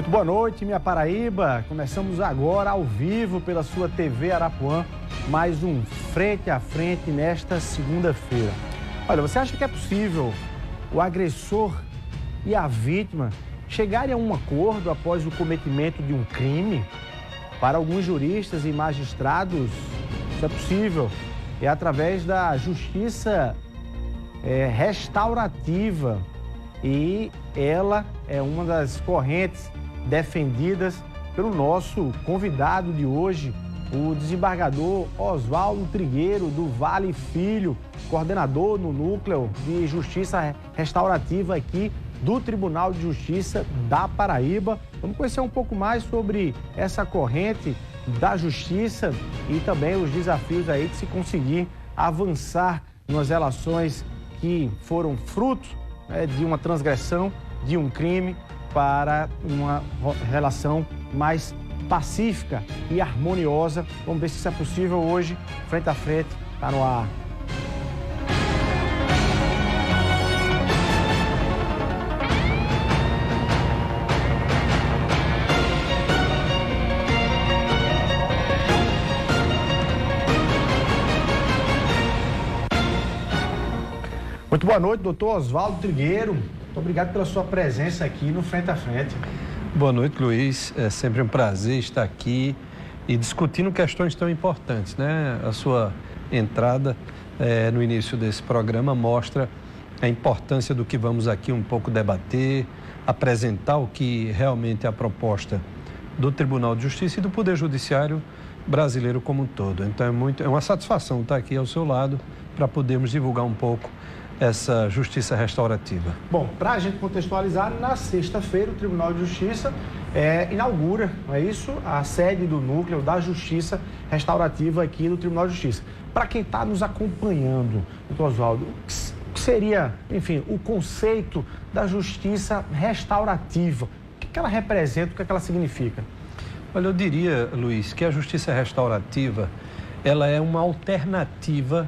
Muito boa noite, minha Paraíba. Começamos agora ao vivo pela sua TV Arapuã, mais um Frente a Frente nesta segunda-feira. Olha, você acha que é possível o agressor e a vítima chegarem a um acordo após o cometimento de um crime? Para alguns juristas e magistrados, isso é possível. É através da justiça restaurativa. E ela é uma das correntes defendidas pelo nosso convidado de hoje, o desembargador Oswaldo Trigueiro, do Vale Filho, coordenador no Núcleo de Justiça Restaurativa aqui do Tribunal de Justiça da Paraíba. Vamos conhecer um pouco mais sobre essa corrente da justiça e também os desafios aí de se conseguir avançar nas relações que foram fruto de uma transgressão, de um crime, para uma relação mais pacífica e harmoniosa. Vamos ver se isso é possível hoje. Frente a Frente, está no ar. Muito boa noite, doutor Oswaldo Trigueiro. Muito obrigado pela sua presença aqui no Frente a Frente. Boa noite, Luiz. É sempre um prazer estar aqui e discutindo questões tão importantes, né? A sua entrada no início desse programa mostra a importância do que vamos aqui um pouco debater, apresentar o que realmente é a proposta do Tribunal de Justiça e do Poder Judiciário brasileiro como um todo. Então é uma satisfação estar aqui ao seu lado para podermos divulgar um pouco essa justiça restaurativa. Bom, para a gente contextualizar, na sexta-feira o Tribunal de Justiça inaugura, não é isso? A sede do Núcleo da Justiça Restaurativa aqui do Tribunal de Justiça. Para quem está nos acompanhando, doutor Oswaldo, o que seria, enfim, o conceito da justiça restaurativa? O que ela representa, o que ela significa? Olha, eu diria, Luiz, que a justiça restaurativa, ela é uma alternativa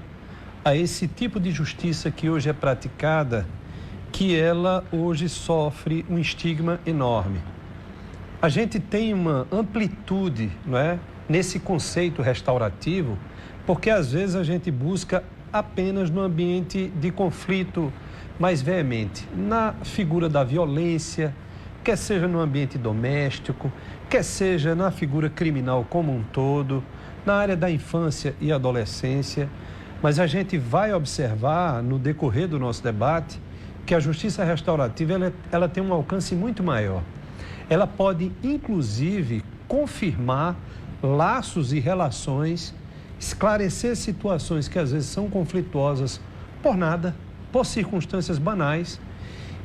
a esse tipo de justiça que hoje é praticada, que ela hoje sofre um estigma enorme. A gente tem uma amplitude, não é, nesse conceito restaurativo, porque às vezes a gente busca apenas no ambiente de conflito mais veemente, na figura da violência, quer seja no ambiente doméstico, quer seja na figura criminal como um todo, na área da infância e adolescência. Mas a gente vai observar no decorrer do nosso debate que a justiça restaurativa ela tem um alcance muito maior. Ela pode, inclusive, confirmar laços e relações, esclarecer situações que às vezes são conflituosas por nada, por circunstâncias banais.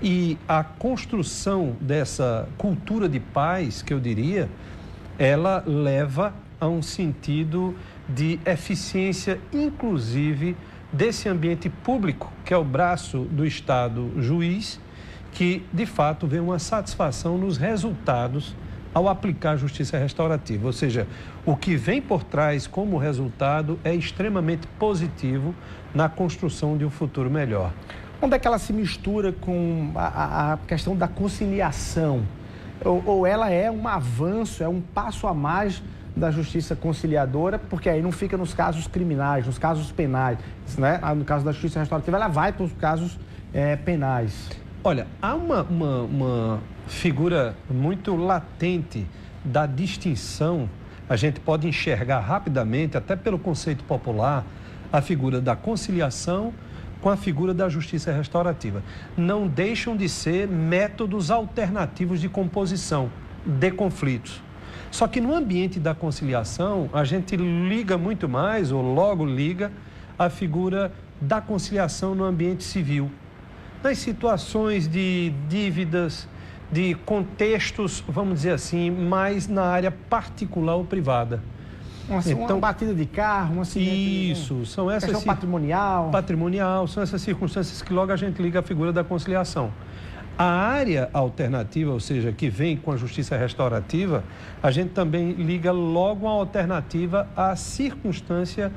E a construção dessa cultura de paz, que eu diria, ela leva a um sentido de eficiência, inclusive, desse ambiente público, que é o braço do Estado juiz, que, de fato, vê uma satisfação nos resultados ao aplicar a justiça restaurativa. Ou seja, o que vem por trás como resultado é extremamente positivo na construção de um futuro melhor. Onde é que ela se mistura com a questão da conciliação? Ou ela é um avanço, é um passo a mais da justiça conciliadora, porque aí não fica nos casos criminais, nos casos penais, né? No caso da justiça restaurativa, ela vai para os casos penais. Olha, há uma figura muito latente da distinção, a gente pode enxergar rapidamente, até pelo conceito popular, a figura da conciliação com a figura da justiça restaurativa. Não deixam de ser métodos alternativos de composição de conflitos. Só que no ambiente da conciliação, a gente liga muito mais, ou logo liga, a figura da conciliação no ambiente civil. Nas situações de dívidas, de contextos, vamos dizer assim, mais na área particular ou privada. Uma batida de carro, uma acidente... Isso, são essas... Questão patrimonial. Patrimonial, são essas circunstâncias que logo a gente liga a figura da conciliação. A área alternativa, ou seja, que vem com a justiça restaurativa, a gente também liga logo uma alternativa à circunstância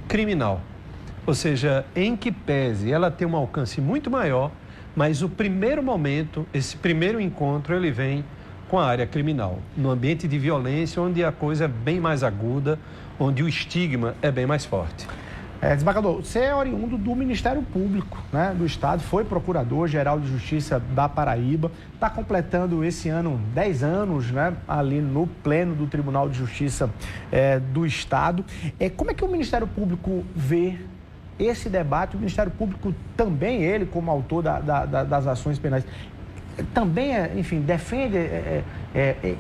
criminal. Ou seja, em que pese ela tem um alcance muito maior, mas o primeiro momento, esse primeiro encontro, ele vem com a área criminal, no ambiente de violência, onde a coisa é bem mais aguda, onde o estigma é bem mais forte. Desembargador, você é oriundo do Ministério Público, né, do Estado, foi Procurador-Geral de Justiça da Paraíba, está completando esse ano 10 anos, né, ali no pleno do Tribunal de Justiça do Estado. Como é que o Ministério Público vê esse debate? O Ministério Público também, ele como autor das ações penais, também, enfim, defende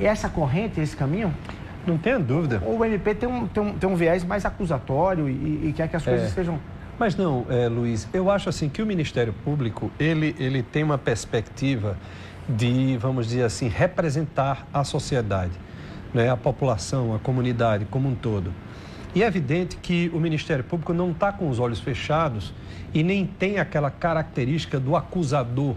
essa corrente, esse caminho? Não tenha dúvida. O MP tem um viés mais acusatório e quer que as coisas sejam... Mas não, Luiz, eu acho assim que o Ministério Público, ele tem uma perspectiva de, vamos dizer assim, representar a sociedade, né? A população, a comunidade como um todo. E é evidente que o Ministério Público não está com os olhos fechados e nem tem aquela característica do acusador,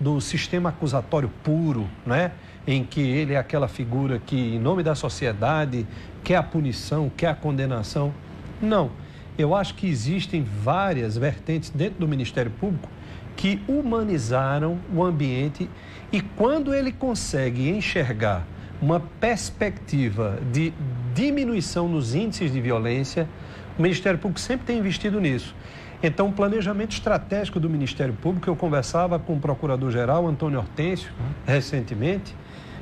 do sistema acusatório puro, né? Em que ele é aquela figura que, em nome da sociedade, quer a punição, quer a condenação. Não. Eu acho que existem várias vertentes dentro do Ministério Público que humanizaram o ambiente e quando ele consegue enxergar uma perspectiva de diminuição nos índices de violência, o Ministério Público sempre tem investido nisso. Então, o planejamento estratégico do Ministério Público, eu conversava com o Procurador-Geral, Antônio Hortêncio, recentemente,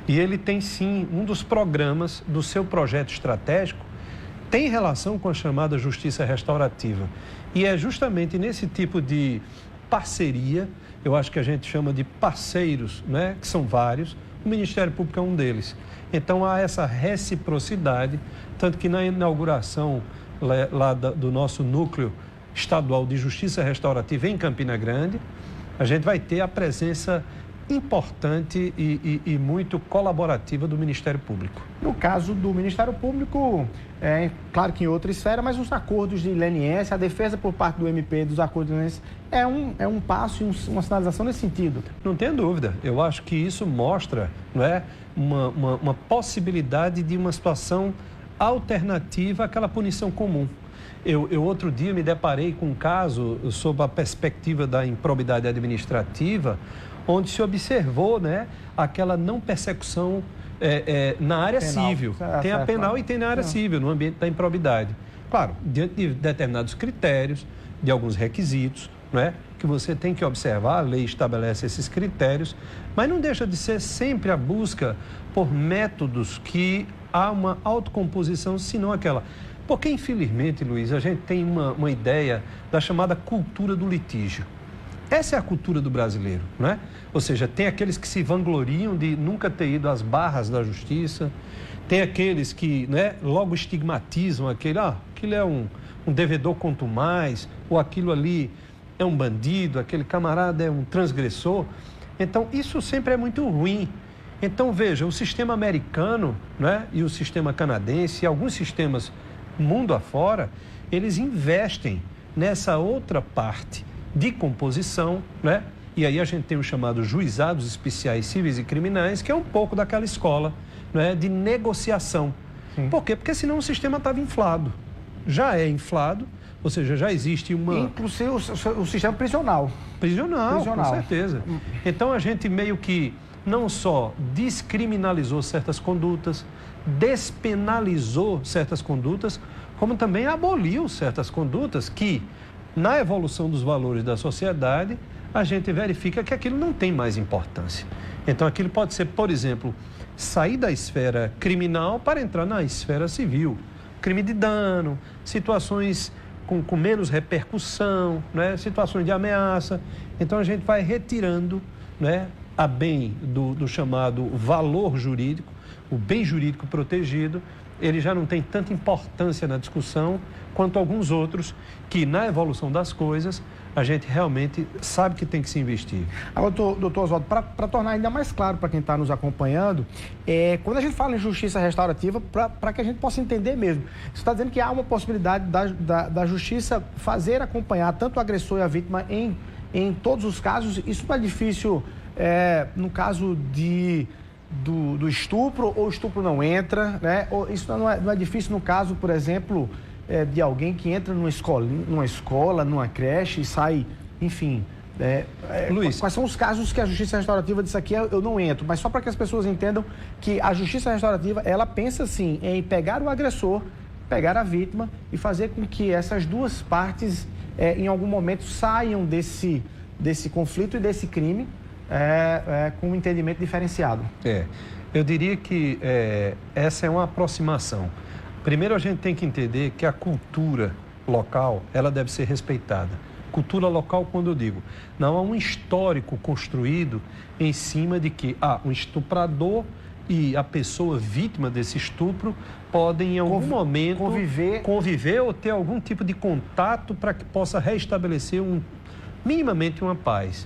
e ele tem sim, um dos programas do seu projeto estratégico tem relação com a chamada justiça restaurativa. E é justamente nesse tipo de parceria, eu acho que a gente chama de parceiros, né, que são vários, o Ministério Público é um deles. Então há essa reciprocidade, tanto que na inauguração lá do nosso núcleo estadual de justiça restaurativa em Campina Grande, a gente vai ter a presença importante e muito colaborativa do Ministério Público. No caso do Ministério Público, claro que em outra esfera, mas os acordos de leniência, a defesa por parte do MP dos acordos de leniência, é um passo e uma sinalização nesse sentido. Não tem dúvida. Eu acho que isso mostra, não é, uma possibilidade de uma situação alternativa àquela punição comum. Eu outro dia me deparei com um caso sob a perspectiva da improbidade administrativa, onde se observou, né, aquela não persecução na área penal, civil. Tem a penal e tem na área civil, no ambiente da improbidade. Claro, diante de determinados critérios, de alguns requisitos, né, que você tem que observar, a lei estabelece esses critérios, mas não deixa de ser sempre a busca por métodos que há uma autocomposição, senão aquela... Porque, infelizmente, Luiz, a gente tem uma ideia da chamada cultura do litígio. Essa é a cultura do brasileiro, não é? Ou seja, tem aqueles que se vangloriam de nunca ter ido às barras da justiça, tem aqueles que, né, logo estigmatizam aquilo é um devedor contumaz, ou aquilo ali é um bandido, aquele camarada é um transgressor. Então, isso sempre é muito ruim. Então, veja, o sistema americano, né, e o sistema canadense, e alguns sistemas mundo afora, eles investem nessa outra parte de composição, né? E aí a gente tem os chamados juizados especiais civis e criminais, que é um pouco daquela escola, né, de negociação. Sim. Por quê? Porque senão o sistema estava inflado. Já é inflado, ou seja, já existe uma... Inclusive o sistema prisional. Prisional, com certeza. Então a gente meio que não só descriminalizou certas condutas, despenalizou certas condutas, como também aboliu certas condutas que, na evolução dos valores da sociedade, a gente verifica que aquilo não tem mais importância. Então, aquilo pode ser, por exemplo, sair da esfera criminal para entrar na esfera civil. Crime de dano, situações com menos repercussão, né? Situações de ameaça. Então, a gente vai retirando, né, a bem do chamado valor jurídico, o bem jurídico protegido, ele já não tem tanta importância na discussão quanto alguns outros que, na evolução das coisas, a gente realmente sabe que tem que se investir. Agora, doutor Oswaldo, para tornar ainda mais claro para quem está nos acompanhando, quando a gente fala em justiça restaurativa, para que a gente possa entender mesmo, você está dizendo que há uma possibilidade da justiça fazer acompanhar tanto o agressor e a vítima em todos os casos. Isso não é difícil no caso do estupro, ou o estupro não entra, né? Ou isso não é difícil no caso, por exemplo, de alguém que entra numa escola, numa creche e sai, enfim, Luiz, quais são os casos que a justiça restaurativa disso aqui eu não entro, mas só para que as pessoas entendam que a justiça restaurativa, ela pensa sim em pegar o agressor, pegar a vítima e fazer com que essas duas partes em algum momento saiam desse conflito e desse crime com um entendimento diferenciado. Eu diria que essa é uma aproximação. Primeiro a gente tem que entender que a cultura local, ela deve ser respeitada. Cultura local, quando eu digo, não há um histórico construído em cima de que um estuprador e a pessoa vítima desse estupro podem em algum momento conviver ou ter algum tipo de contato para que possa restabelecer minimamente uma paz.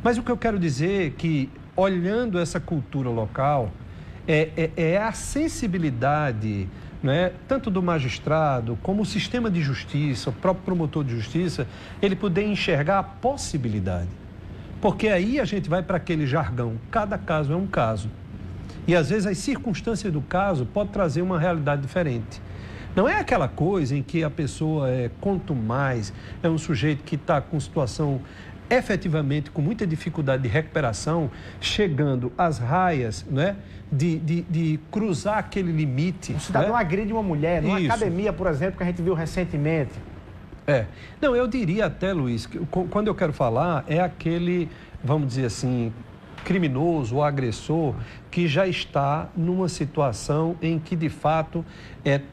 Mas o que eu quero dizer é que, olhando essa cultura local, é a sensibilidade, né, tanto do magistrado como o sistema de justiça, o próprio promotor de justiça, ele poder enxergar a possibilidade. Porque aí a gente vai para aquele jargão, cada caso é um caso. E às vezes as circunstâncias do caso podem trazer uma realidade diferente. Não é aquela coisa em que a pessoa quanto mais, é um sujeito que está com situação efetivamente com muita dificuldade de recuperação, chegando às raias, né, de cruzar aquele limite. Um cidadão agride uma mulher, numa academia, por exemplo, que a gente viu recentemente. Não, eu diria até, Luiz, que quando eu quero falar, é aquele, vamos dizer assim, criminoso ou agressor que já está numa situação em que, de fato,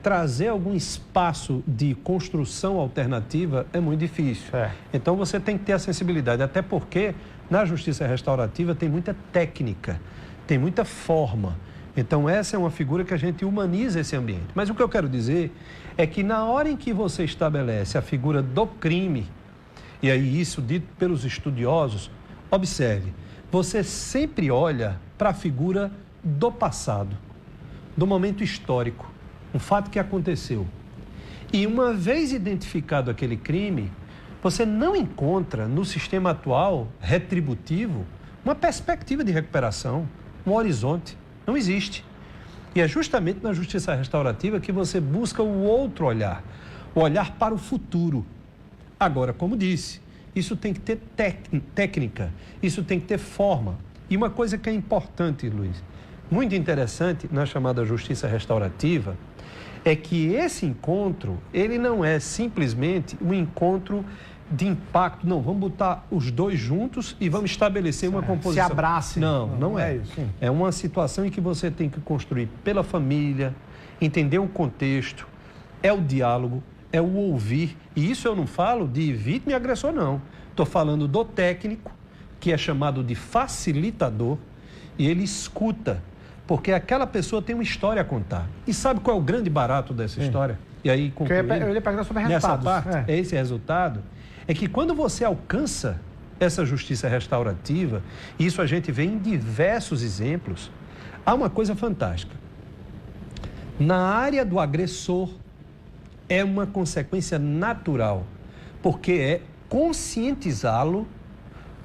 trazer algum espaço de construção alternativa é muito difícil. Então, você tem que ter a sensibilidade, até porque na justiça restaurativa tem muita técnica, tem muita forma. Então, essa é uma figura que a gente humaniza esse ambiente. Mas o que eu quero dizer é que na hora em que você estabelece a figura do crime, e aí isso dito pelos estudiosos, observe, você sempre olha para a figura do passado, do momento histórico, um fato que aconteceu. E uma vez identificado aquele crime, você não encontra no sistema atual retributivo uma perspectiva de recuperação, um horizonte. Não existe. E é justamente na justiça restaurativa que você busca o outro olhar, o olhar para o futuro. Agora, como disse, isso tem que ter técnica, isso tem que ter forma. E uma coisa que é importante, Luiz, muito interessante na chamada justiça restaurativa, é que esse encontro, ele não é simplesmente um encontro de impacto. Não, vamos botar os dois juntos e vamos estabelecer uma composição. Se abrace. Não é isso. É uma situação em que você tem que construir pela família, entender o contexto, é o diálogo, é o ouvir. E isso eu não falo de vítima e agressor, não. Estou falando do técnico, que é chamado de facilitador, e ele escuta, porque aquela pessoa tem uma história a contar. E sabe qual é o grande barato dessa história? E aí, concluindo, eu ia perguntar sobre resultados. Nessa parte, esse resultado, é que quando você alcança essa justiça restaurativa, e isso a gente vê em diversos exemplos, há uma coisa fantástica. Na área do agressor, é uma consequência natural, porque é conscientizá-lo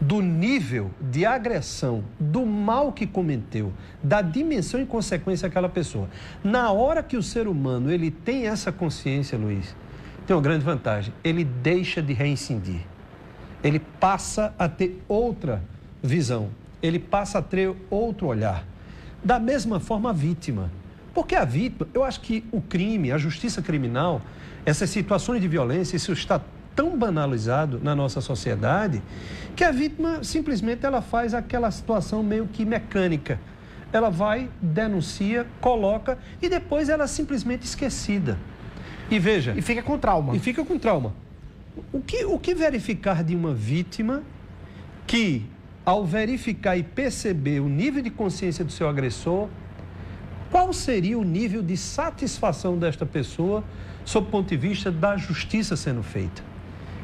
do nível de agressão, do mal que cometeu, da dimensão e consequência daquela pessoa. Na hora que o ser humano ele tem essa consciência, Luiz, tem uma grande vantagem, ele deixa de reincidir. Ele passa a ter outra visão, ele passa a ter outro olhar. Da mesma forma a vítima. Porque a vítima, eu acho que o crime, a justiça criminal, essas situações de violência, isso está tão banalizado na nossa sociedade que a vítima simplesmente ela faz aquela situação meio que mecânica. Ela vai, denuncia, coloca e depois ela é simplesmente esquecida. E veja... E fica com trauma. E fica com trauma. O que verificar de uma vítima que, ao verificar e perceber o nível de consciência do seu agressor, qual seria o nível de satisfação desta pessoa sob o ponto de vista da justiça sendo feita?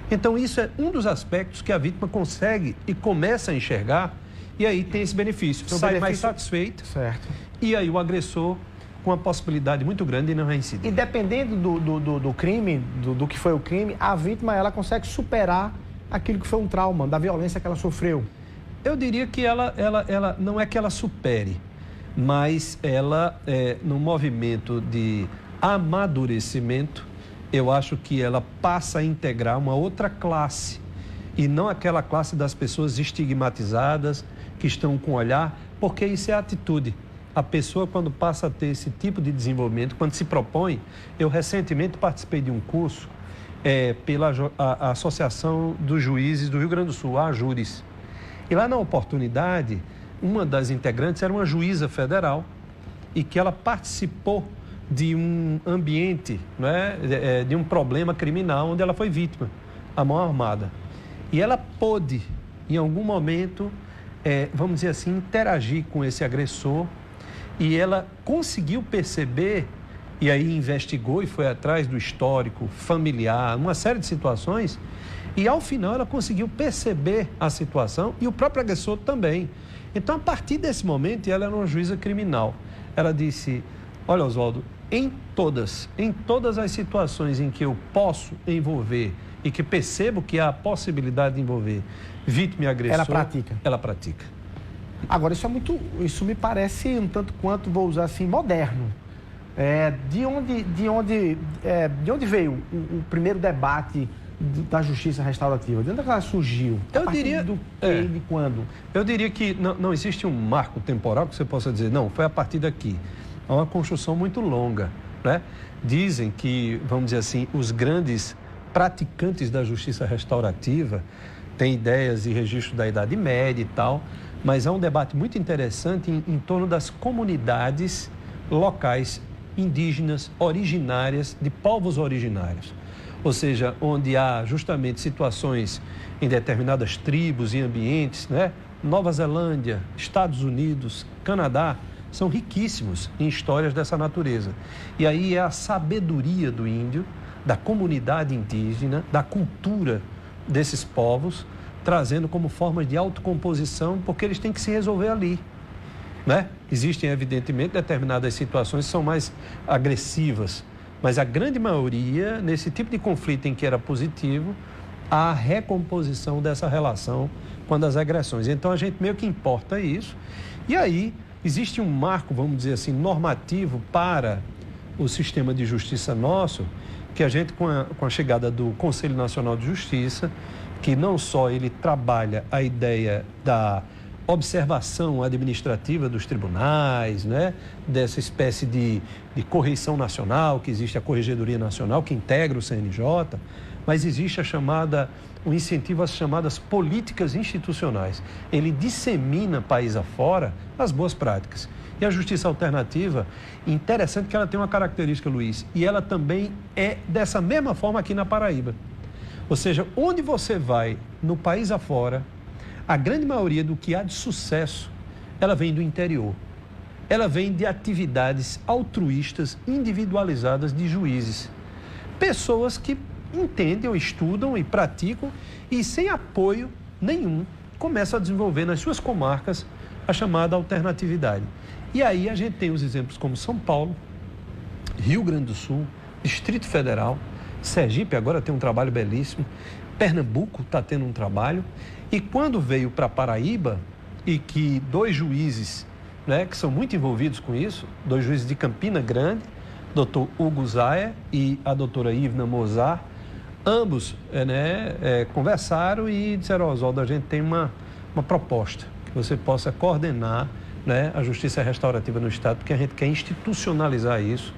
Então, isso é um dos aspectos que a vítima consegue e começa a enxergar, e aí tem esse benefício. Sai mais satisfeito. Certo. E aí o agressor com uma possibilidade muito grande de não reincidir. E dependendo do crime, do que foi o crime, a vítima ela consegue superar aquilo que foi um trauma, da violência que ela sofreu. Eu diria que ela não é que ela supere, mas ela, no movimento de amadurecimento, eu acho que ela passa a integrar uma outra classe e não aquela classe das pessoas estigmatizadas que estão com olhar, porque isso é atitude. A pessoa, quando passa a ter esse tipo de desenvolvimento, quando se propõe... Eu recentemente participei de um curso pela a Associação dos Juízes do Rio Grande do Sul, a AJURES. E lá na oportunidade, uma das integrantes era uma juíza federal e que ela participou de um ambiente, né, de um problema criminal onde ela foi vítima, à mão armada. E ela pôde, em algum momento, vamos dizer assim, interagir com esse agressor, e ela conseguiu perceber, e aí investigou e foi atrás do histórico familiar, uma série de situações, e ao final ela conseguiu perceber a situação e o próprio agressor também. Então, a partir desse momento, ela era uma juíza criminal. Ela disse: olha, Oswaldo, em todas as situações em que eu posso envolver e que percebo que há a possibilidade de envolver vítima e agressor... Ela pratica. Agora, isso me parece um tanto quanto, vou usar assim, moderno. De onde veio o primeiro debate da justiça restaurativa? De onde ela surgiu? Eu diria... Do que e de quando? Eu diria que não existe um marco temporal que você possa dizer, não, foi a partir daqui. É uma construção muito longa, né? Dizem que, vamos dizer assim, os grandes praticantes da justiça restaurativa têm ideias e registro da Idade Média e tal, mas há um debate muito interessante em torno das comunidades locais indígenas, originárias, de povos originários. Ou seja, onde há justamente situações em determinadas tribos e ambientes, né? Nova Zelândia, Estados Unidos, Canadá, são riquíssimos em histórias dessa natureza. E aí é a sabedoria do índio, da comunidade indígena, da cultura desses povos, trazendo como formas de autocomposição, porque eles têm que se resolver ali, né? Existem, evidentemente, determinadas situações que são mais agressivas, mas a grande maioria, nesse tipo de conflito em que era positivo, há a recomposição dessa relação quando as agressões. Então, a gente meio que importa isso. E aí, existe um marco, vamos dizer assim, normativo para o sistema de justiça nosso, que a gente, com a chegada do Conselho Nacional de Justiça, que não só ele trabalha a ideia da observação administrativa dos tribunais, né? Dessa espécie de correição nacional, que existe a Corregedoria Nacional, que integra o CNJ, mas existe o incentivo às chamadas políticas institucionais. Ele dissemina país afora as boas práticas. E a justiça alternativa, interessante que ela tem uma característica, Luiz, e ela também é dessa mesma forma aqui na Paraíba. Ou seja, onde você vai no país afora, a grande maioria do que há de sucesso, ela vem do interior. Ela vem de atividades altruístas, individualizadas de juízes. Pessoas que entendem, estudam e praticam e sem apoio nenhum começam a desenvolver nas suas comarcas a chamada alternatividade. E aí a gente tem os exemplos como São Paulo, Rio Grande do Sul, Distrito Federal, Sergipe agora tem um trabalho belíssimo, Pernambuco está tendo um trabalho, e quando veio para Paraíba, e que 2 juízes, né, que são muito envolvidos com isso, 2 juízes de Campina Grande, doutor Hugo Zaya e a doutora Ivna Mozart, ambos conversaram e disseram: Oswaldo, a gente tem uma proposta, que você possa coordenar, né, a justiça restaurativa no Estado, porque a gente quer institucionalizar isso,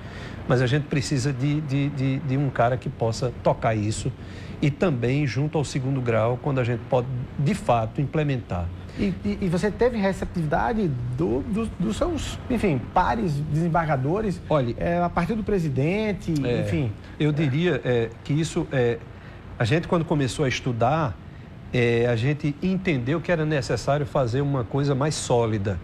mas a gente precisa de um cara que possa tocar isso e também junto ao 2º grau, quando a gente pode, de fato, implementar. E você teve receptividade dos seus, enfim, pares desembargadores? Olha, a partir do presidente, enfim... Eu diria que isso, a gente quando começou a estudar, a gente entendeu que era necessário fazer uma coisa mais sólida.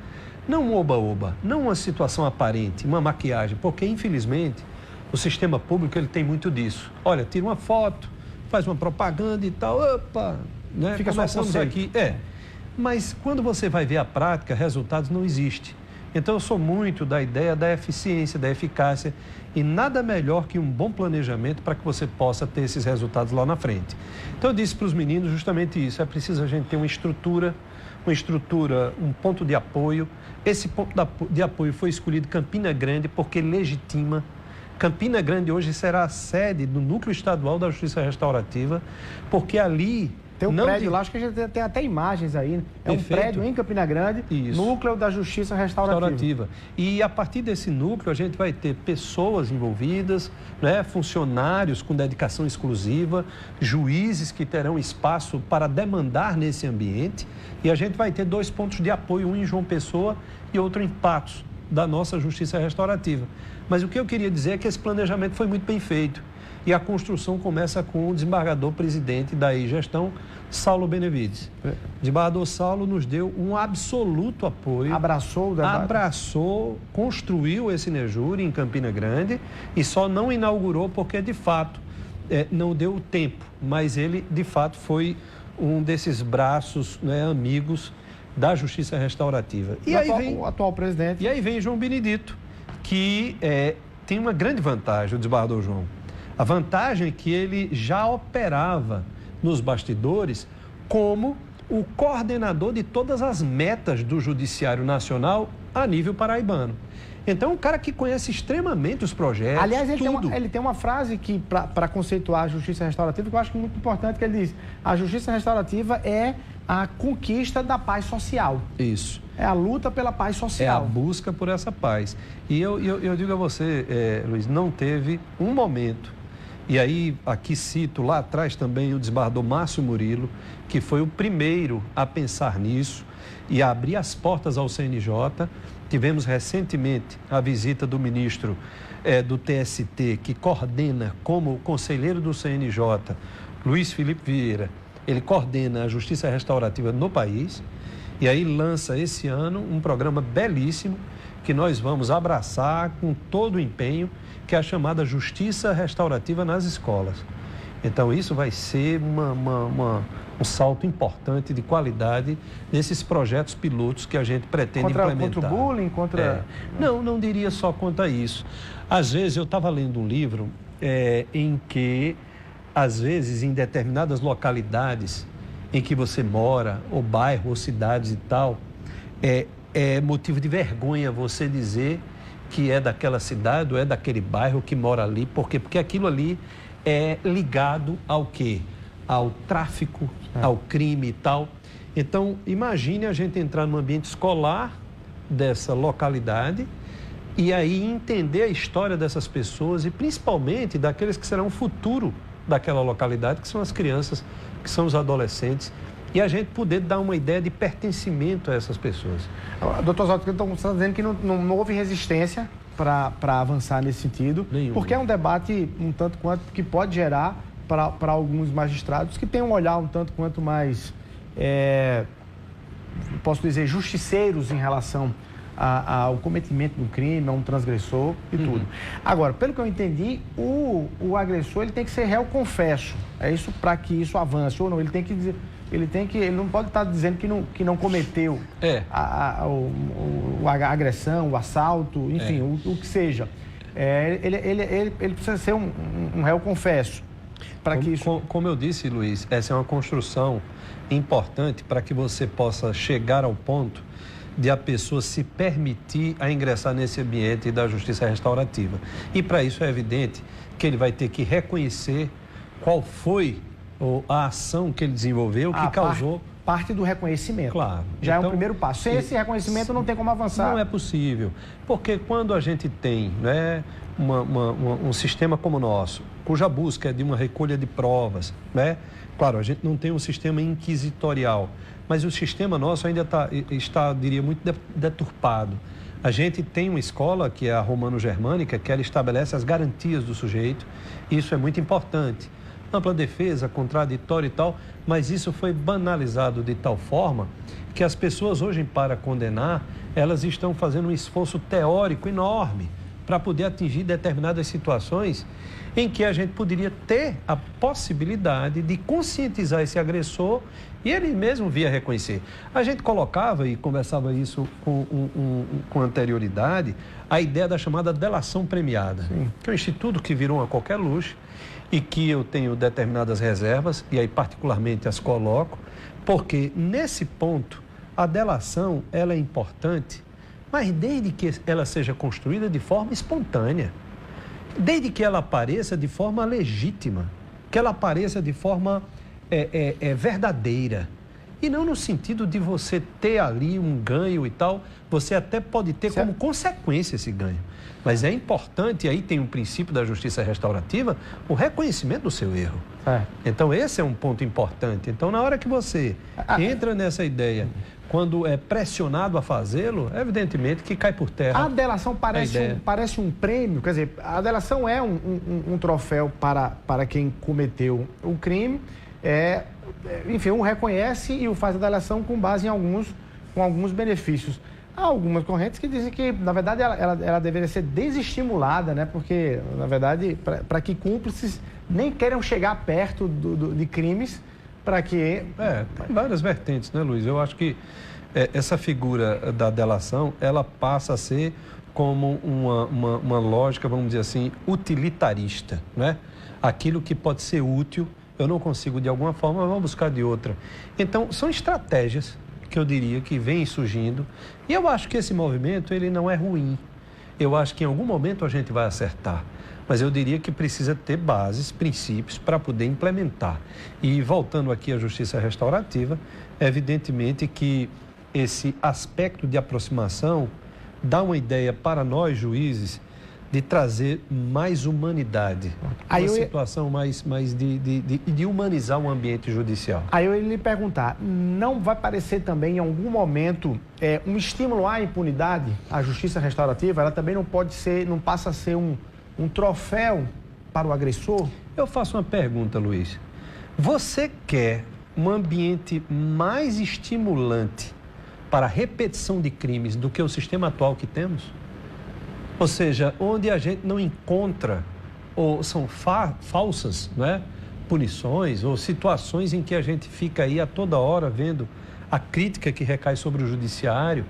Não um oba-oba, não uma situação aparente, uma maquiagem, porque, infelizmente, o sistema público ele tem muito disso. Olha, tira uma foto, faz uma propaganda e tal, opa, né? Fica Começamos aqui. Mas quando você vai ver a prática, resultados não existem. Então, eu sou muito da ideia da eficiência, da eficácia, e nada melhor que um bom planejamento para que você possa ter esses resultados lá na frente. Então, eu disse para os meninos justamente isso: é preciso a gente ter uma estrutura, um ponto de apoio. Esse ponto de apoio foi escolhido Campina Grande porque legitima. Campina Grande hoje será a sede do Núcleo Estadual da Justiça Restaurativa, porque ali Tem um prédio lá, acho que a gente tem até imagens aí. É um prédio em Campina Grande, núcleo da Justiça Restaurativa. E a partir desse núcleo a gente vai ter pessoas envolvidas, né, funcionários com dedicação exclusiva, juízes que terão espaço para demandar nesse ambiente, e a gente vai ter 2 pontos de apoio, um em João Pessoa e outro em Patos, da nossa Justiça Restaurativa. Mas o que eu queria dizer é que esse planejamento foi muito bem feito. E a construção começa com o desembargador-presidente da gestão, Saulo Benevides. O desembargador Saulo nos deu um absoluto apoio. Abraçou o debate. Abraçou, construiu esse Nejure em Campina Grande e só não inaugurou porque, de fato, não deu tempo. Mas ele, de fato, foi um desses braços, né, amigos da Justiça Restaurativa. E aí vem o atual presidente. E aí vem João Benedito, que tem uma grande vantagem, o desembargador João. A vantagem é que ele já operava nos bastidores como o coordenador de todas as metas do Judiciário Nacional a nível paraibano. Então, um cara que conhece extremamente os projetos, aliás, ele tem uma frase que, para conceituar a Justiça Restaurativa, que eu acho muito importante, que ele diz: a Justiça Restaurativa é a conquista da paz social. Isso. É a luta pela paz social. É a busca por essa paz. E eu digo a você, Luiz, não teve um momento. E aí, aqui cito lá atrás também o desembargador Márcio Murilo, que foi o primeiro a pensar nisso e a abrir as portas ao CNJ. Tivemos recentemente a visita do ministro do TST, que coordena como conselheiro do CNJ, Luiz Felipe Vieira. Ele coordena a Justiça Restaurativa no país e aí lança esse ano um programa belíssimo que nós vamos abraçar com todo o empenho, que é a chamada Justiça Restaurativa nas escolas. Então, isso vai ser um salto importante de qualidade nesses projetos pilotos que a gente pretende implementar. Contra o bullying? Não diria só quanto a isso. Às vezes, eu estava lendo um livro em que, às vezes, em determinadas localidades em que você mora, ou bairro, ou cidades e tal, é motivo de vergonha você dizer que é daquela cidade ou é daquele bairro que mora ali. Por quê? Porque aquilo ali é ligado ao quê? Ao tráfico, ao crime e tal. Então, imagine a gente entrar no ambiente escolar dessa localidade e aí entender a história dessas pessoas e principalmente daqueles que serão o futuro daquela localidade, que são as crianças, que são os adolescentes, e a gente poder dar uma ideia de pertencimento a essas pessoas. Doutor Oswaldo, você está dizendo que não houve resistência para avançar nesse sentido, nenhum. Porque é um debate um tanto quanto que pode gerar para alguns magistrados que têm um olhar um tanto quanto mais, posso dizer, justiceiros em relação ao cometimento do crime, a um transgressor e tudo. Agora, pelo que eu entendi, o agressor ele tem que ser réu confesso. É isso para que isso avance ou não? Ele tem que dizer, ele não pode estar dizendo que não cometeu a agressão, o assalto, enfim, o que seja. Ele precisa ser um réu confesso. Como eu disse, Luiz, essa é uma construção importante para que você possa chegar ao ponto de a pessoa se permitir a ingressar nesse ambiente da justiça restaurativa. E para isso é evidente que ele vai ter que reconhecer qual foi a ação que ele desenvolveu, que causou... Parte do reconhecimento. Claro. Já então, é um primeiro passo. Sem esse reconhecimento não tem como avançar. Não é possível. Porque quando a gente tem, né, um sistema como o nosso, cuja busca é de uma recolha de provas, né? Claro, a gente não tem um sistema inquisitorial, mas o sistema nosso ainda está, diria, muito deturpado. A gente tem uma escola, que é a romano-germânica, que ela estabelece as garantias do sujeito, e isso é muito importante. Ampla defesa, contraditório e tal, mas isso foi banalizado de tal forma que as pessoas hoje, para condenar, elas estão fazendo um esforço teórico enorme para poder atingir determinadas situações em que a gente poderia ter a possibilidade de conscientizar esse agressor e ele mesmo via reconhecer. A gente colocava e conversava isso com anterioridade, a ideia da chamada delação premiada, que é um instituto que virou a qualquer luxo e que eu tenho determinadas reservas, e aí particularmente as coloco, porque nesse ponto a delação ela é importante, mas desde que ela seja construída de forma espontânea, desde que ela apareça de forma legítima, que ela apareça de forma verdadeira. E não no sentido de você ter ali um ganho e tal, você até pode ter como consequência esse ganho. Mas é importante, e aí tem um princípio da justiça restaurativa, o reconhecimento do seu erro. Então esse é um ponto importante. Então na hora que você entra nessa ideia, quando é pressionado a fazê-lo, evidentemente que cai por terra. A delação parece um prêmio, quer dizer, a delação é um troféu para quem cometeu o crime, enfim, um reconhece e o faz a delação com base em alguns benefícios. Há algumas correntes que dizem que, na verdade, ela deveria ser desestimulada, né? Porque, na verdade, para que cúmplices nem queiram chegar perto de crimes, para que... Tem várias vertentes, né, Luiz? Eu acho que essa figura da delação, ela passa a ser como uma lógica, vamos dizer assim, utilitarista, né? Aquilo que pode ser útil, eu não consigo de alguma forma, mas vamos buscar de outra. Então, são estratégias que eu diria que vem surgindo. E eu acho que esse movimento, ele não é ruim. Eu acho que em algum momento a gente vai acertar. Mas eu diria que precisa ter bases, princípios para poder implementar. E voltando aqui à justiça restaurativa, evidentemente que esse aspecto de aproximação dá uma ideia para nós, juízes, de trazer mais humanidade, uma situação mais de humanizar o ambiente judicial. Aí eu ia lhe perguntar, não vai parecer também em algum momento um estímulo à impunidade? A justiça restaurativa, ela também não passa a ser um troféu para o agressor? Eu faço uma pergunta, Luiz. Você quer um ambiente mais estimulante para a repetição de crimes do que o sistema atual que temos? Ou seja, onde a gente não encontra, ou são falsas, né, punições, ou situações em que a gente fica aí a toda hora vendo a crítica que recai sobre o judiciário.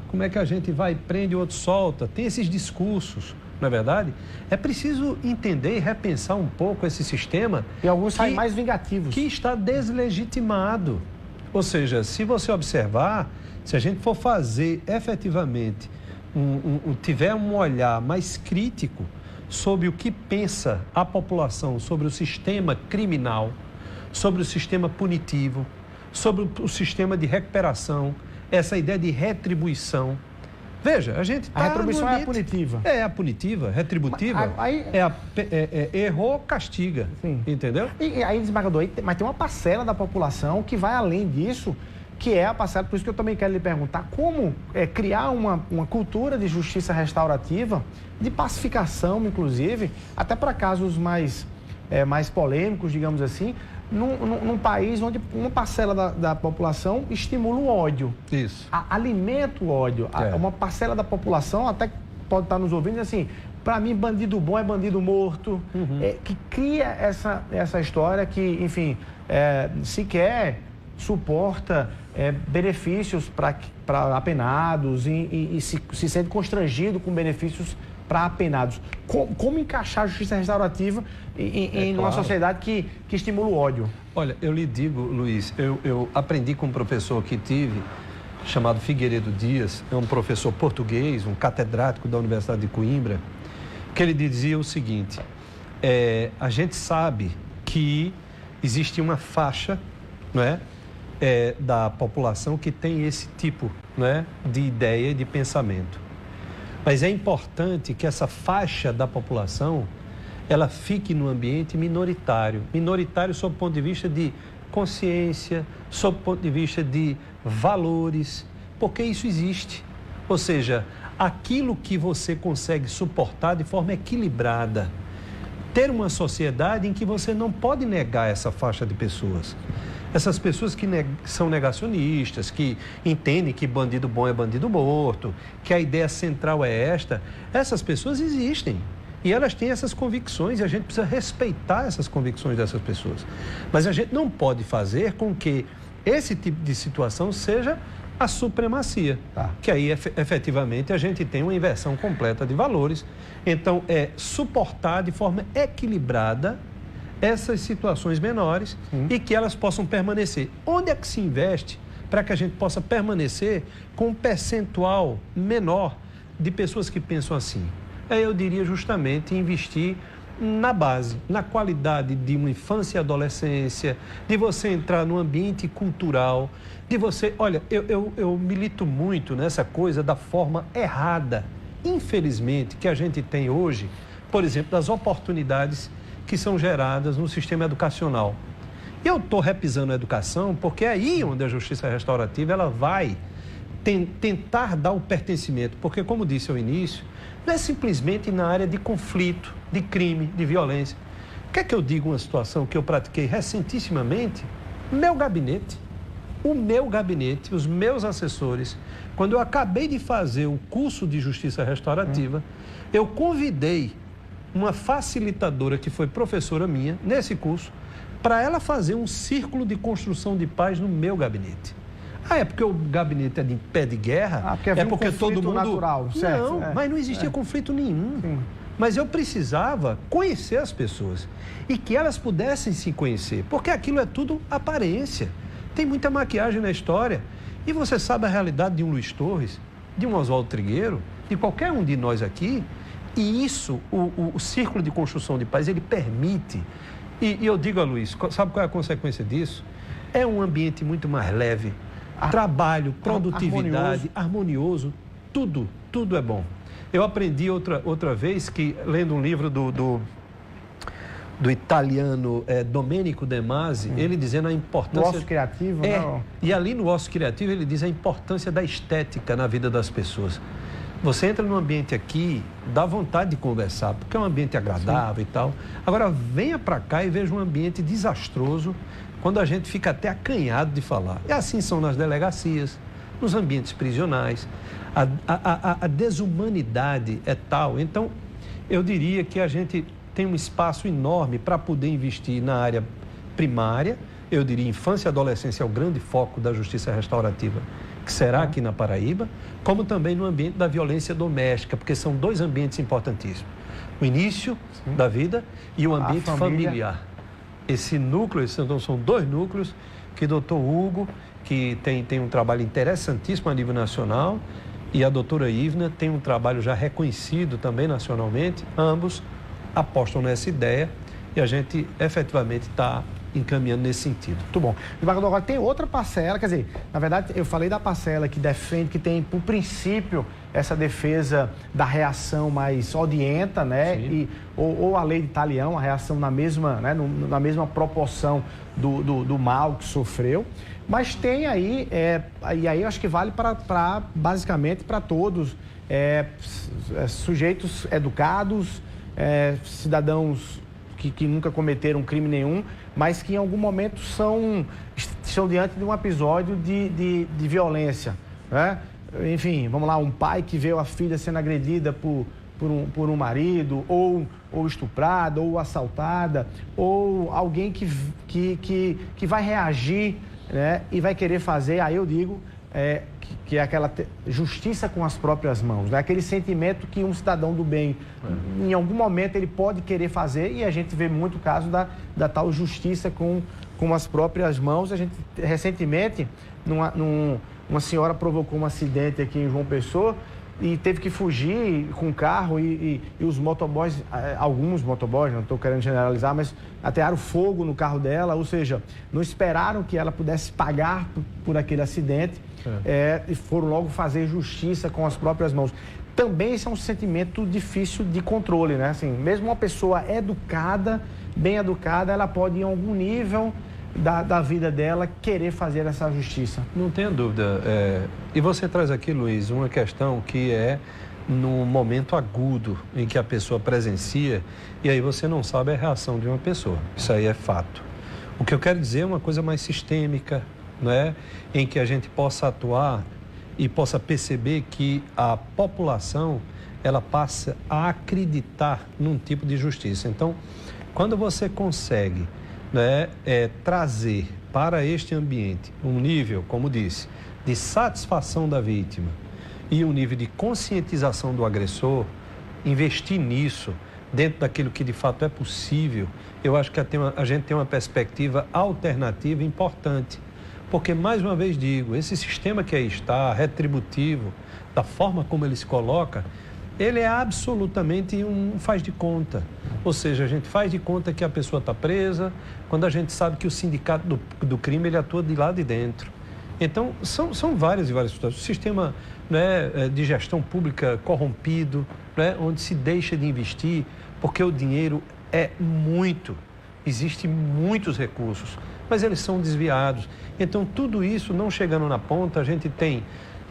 Como é que a gente vai, prende o outro solta? Tem esses discursos, não é verdade? É preciso entender e repensar um pouco esse sistema. E alguns saem mais vingativos. Que está deslegitimado. Ou seja, se você observar, se a gente for fazer efetivamente... tiver um olhar mais crítico sobre o que pensa a população sobre o sistema criminal, sobre o sistema punitivo, sobre o sistema de recuperação, essa ideia de retribuição. Veja, a gente A retribuição é a punitiva. É a punitiva, retributiva, errou, castiga, sim. Entendeu? E aí, desembargador, mas tem uma parcela da população que vai além disso, que é a parcela, por isso que eu também quero lhe perguntar, como criar uma cultura de justiça restaurativa, de pacificação, inclusive, até para casos mais polêmicos, digamos assim, num país onde uma parcela da população estimula o ódio. Isso. Alimenta o ódio. Uma parcela da população até pode estar nos ouvindo assim, para mim, bandido bom é bandido morto, que cria essa história que, enfim, sequer suporta benefícios para apenados e se sente constrangido com benefícios para apenados. Como encaixar a justiça restaurativa em uma sociedade que estimula o ódio? Olha, eu lhe digo, Luiz, eu aprendi com um professor que tive, chamado Figueiredo Dias, é um professor português, um catedrático da Universidade de Coimbra, que ele dizia o seguinte, a gente sabe que existe uma faixa, não é? Da população que tem esse tipo, né, de ideia e de pensamento. Mas é importante que essa faixa da população ela fique no ambiente minoritário. Minoritário sob o ponto de vista de consciência, sob o ponto de vista de valores, porque isso existe. Ou seja, aquilo que você consegue suportar de forma equilibrada. Ter uma sociedade em que você não pode negar essa faixa de pessoas. Essas pessoas que são negacionistas, que entendem que bandido bom é bandido morto, que a ideia central é esta, essas pessoas existem. E elas têm essas convicções e a gente precisa respeitar essas convicções dessas pessoas. Mas a gente não pode fazer com que esse tipo de situação seja a supremacia. Que aí, efetivamente, a gente tem uma inversão completa de valores. Então, suportar de forma equilibrada essas situações menores e que elas possam permanecer. Onde é que se investe para que a gente possa permanecer com um percentual menor de pessoas que pensam assim? Eu diria justamente investir na base, na qualidade de uma infância e adolescência, de você entrar num ambiente cultural, de você... Olha, eu milito muito nessa coisa da forma errada, infelizmente, que a gente tem hoje, por exemplo, das oportunidades que são geradas no sistema educacional. Eu estou repisando a educação porque é aí onde a justiça restaurativa ela vai tentar dar o pertencimento, porque, como disse ao início, não é simplesmente na área de conflito, de crime, de violência. Quer que eu diga uma situação que eu pratiquei recentissimamente? O meu gabinete, os meus assessores, quando eu acabei de fazer o curso de justiça restaurativa, eu convidei uma facilitadora que foi professora minha nesse curso para ela fazer um círculo de construção de paz no meu gabinete. É porque o gabinete é de pé de guerra, é porque todo mundo... natural, certo? Não, mas não existia conflito nenhum. Sim. Mas eu precisava conhecer as pessoas e que elas pudessem se conhecer, porque aquilo é tudo aparência. Tem muita maquiagem na história. E você sabe a realidade de um Luiz Torres, de um Oswaldo Trigueiro, de qualquer um de nós aqui, e isso, o círculo de construção de paz, ele permite. E eu digo a Luiz, sabe qual é a consequência disso? É um ambiente muito mais leve. Trabalho, produtividade, harmonioso, tudo é bom. Eu aprendi outra vez que, lendo um livro do italiano Domenico De Masi, ele dizendo a importância... O ócio criativo, né? E ali no ócio criativo ele diz a importância da estética na vida das pessoas. Você entra num ambiente aqui, dá vontade de conversar, porque é um ambiente agradável e tal. Agora, venha para cá e veja um ambiente desastroso, quando a gente fica até acanhado de falar. E assim são nas delegacias, nos ambientes prisionais. A desumanidade é tal. Então, eu diria que a gente tem um espaço enorme para poder investir na área primária. Eu diria infância e adolescência é o grande foco da justiça restaurativa, que será aqui na Paraíba, como também no ambiente da violência doméstica, porque são dois ambientes importantíssimos. O início da vida e o ambiente familiar. Esse núcleo, então, são dois núcleos que o doutor Hugo, que tem um trabalho interessantíssimo a nível nacional, e a doutora Ivna tem um trabalho já reconhecido também nacionalmente. Ambos apostam nessa ideia e a gente efetivamente está encaminhando nesse sentido. Muito bom. Desembargador, agora tem outra parcela, quer dizer, na verdade eu falei da parcela que defende, que tem por princípio essa defesa da reação mais odienta, né? Ou a lei de Talião, a reação na mesma, né? Na mesma proporção do mal que sofreu. Mas tem aí, e aí eu acho que vale basicamente para todos, sujeitos educados, cidadãos que nunca cometeram crime nenhum, mas que em algum momento estão diante de um episódio de violência, né? Enfim, vamos lá, um pai que vê a filha sendo agredida por um marido, ou estuprada, ou assaltada, ou alguém que vai reagir, né? E vai querer fazer, aí eu digo, que é aquela justiça com as próprias mãos, né? Aquele sentimento que um cidadão do bem, em algum momento, ele pode querer fazer, e a gente vê muito o caso da tal justiça com as próprias mãos. A gente, recentemente, uma senhora provocou um acidente aqui em João Pessoa e teve que fugir com o carro e os motoboys, alguns motoboys, não estou querendo generalizar, mas atearam fogo no carro dela, ou seja, não esperaram que ela pudesse pagar por aquele acidente e foram logo fazer justiça com as próprias mãos. Também esse é um sentimento difícil de controle, né? Assim, mesmo uma pessoa educada, bem educada, ela pode, em algum nível da vida dela, querer fazer essa justiça. Não tenha dúvida. E você traz aqui, Luiz, uma questão que é no momento agudo em que a pessoa presencia, e aí você não sabe a reação de uma pessoa. Isso aí é fato. O que eu quero dizer é uma coisa mais sistêmica, né? Em que a gente possa atuar e possa perceber que a população, ela passa a acreditar num tipo de justiça. Então, quando você consegue, né, trazer para este ambiente um nível, como disse, de satisfação da vítima e um nível de conscientização do agressor, investir nisso, dentro daquilo que de fato é possível, eu acho que a gente tem uma perspectiva alternativa importante. Porque, mais uma vez digo, esse sistema que aí está, retributivo, da forma como ele se coloca, ele é absolutamente um faz de conta. Ou seja, a gente faz de conta que a pessoa está presa, quando a gente sabe que o sindicato do crime ele atua de lá de dentro. Então, são várias e várias situações. O sistema, né, de gestão pública corrompido, né, onde se deixa de investir, porque o dinheiro é muito, existem muitos recursos, mas eles são desviados. Então, tudo isso não chegando na ponta, a gente tem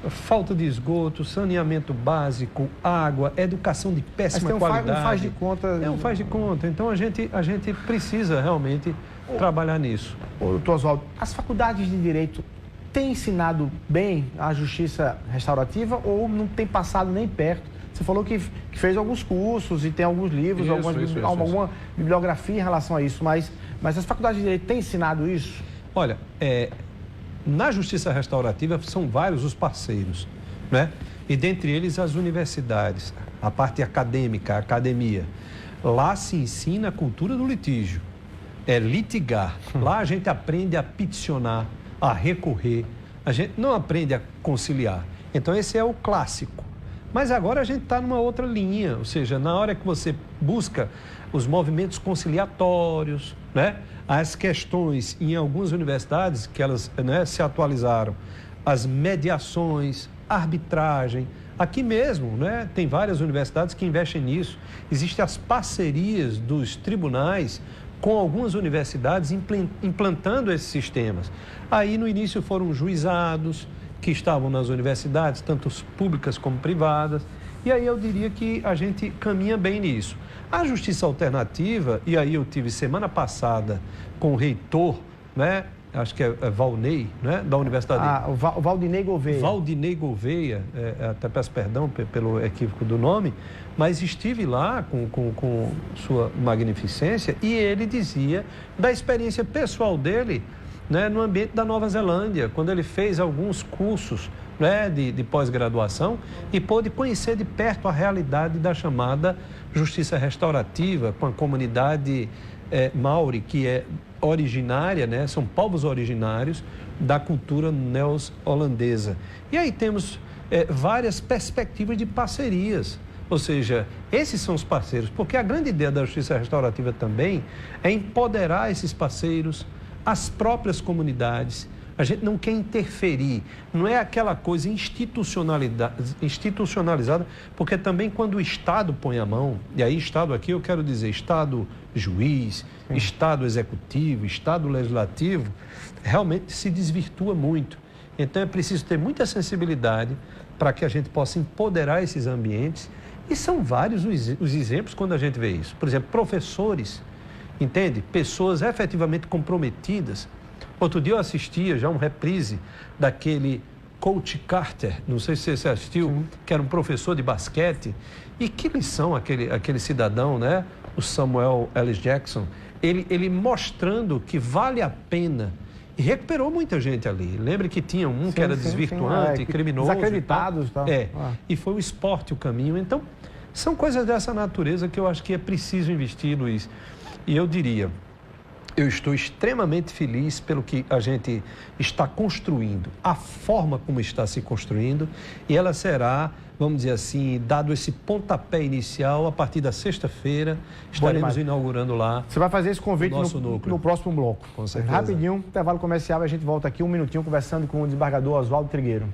falta de esgoto, saneamento básico, água, educação de péssima qualidade. Um faz de conta. É um faz de conta. Então, a gente precisa realmente trabalhar nisso. Ô, doutor Oswaldo, as faculdades de Direito têm ensinado bem a justiça restaurativa ou não tem passado nem perto? Você falou que fez alguns cursos e tem alguns livros, alguma bibliografia em relação a isso, mas as faculdades de Direito têm ensinado isso? Olha, na justiça restaurativa são vários os parceiros, né? E dentre eles as universidades, a parte acadêmica, a academia. Lá se ensina a cultura do litígio, é litigar. Lá a gente aprende a peticionar, a recorrer, a gente não aprende a conciliar. Então esse é o clássico. Mas agora a gente está numa outra linha, ou seja, na hora que você busca os movimentos conciliatórios, né? As questões em algumas universidades que elas, né, se atualizaram, as mediações, arbitragem, aqui mesmo, né, tem várias universidades que investem nisso. Existem as parcerias dos tribunais com algumas universidades implantando esses sistemas. Aí no início foram juizados que estavam nas universidades, tanto públicas como privadas, e aí eu diria que a gente caminha bem nisso. A justiça alternativa, e aí eu tive semana passada com o reitor, né, acho que é Valnei, né, da Universidade... o Valdinei Gouveia. Valdinei Gouveia, até peço perdão pelo equívoco do nome, mas estive lá com sua magnificência e ele dizia da experiência pessoal dele, né, no ambiente da Nova Zelândia, quando ele fez alguns cursos, né, de pós-graduação e pôde conhecer de perto a realidade da chamada justiça restaurativa com a comunidade Maori, que é originária, né, são povos originários da cultura neozelandesa. E aí temos várias perspectivas de parcerias. Ou seja, esses são os parceiros, porque a grande ideia da justiça restaurativa também é empoderar esses parceiros, as próprias comunidades. A gente não quer interferir, não é aquela coisa institucionalizada, porque também quando o Estado põe a mão, e aí Estado aqui eu quero dizer Estado juiz, Estado executivo, Estado legislativo, realmente se desvirtua muito. Então é preciso ter muita sensibilidade para que a gente possa empoderar esses ambientes, e são vários os exemplos quando a gente vê isso. Por exemplo, professores, entende? Pessoas efetivamente comprometidas. Outro dia eu assistia já um reprise daquele Coach Carter, não sei se você assistiu, sim, que era um professor de basquete. E que lição aquele cidadão, né? O Samuel L. Jackson, ele mostrando que vale a pena. E recuperou muita gente ali. Lembre que tinha um que era desvirtuante, criminoso. Desacreditados. Tal. E foi o esporte o caminho. Então, são coisas dessa natureza que eu acho que é preciso investir, Luiz. E eu diria, eu estou extremamente feliz pelo que a gente está construindo, a forma como está se construindo, e ela será, vamos dizer assim, dado esse pontapé inicial, a partir da sexta-feira, estaremos inaugurando lá. Você vai fazer esse convite no próximo bloco. Com certeza. Rapidinho, intervalo comercial, a gente volta aqui um minutinho conversando com o desembargador Oswaldo Trigueiro.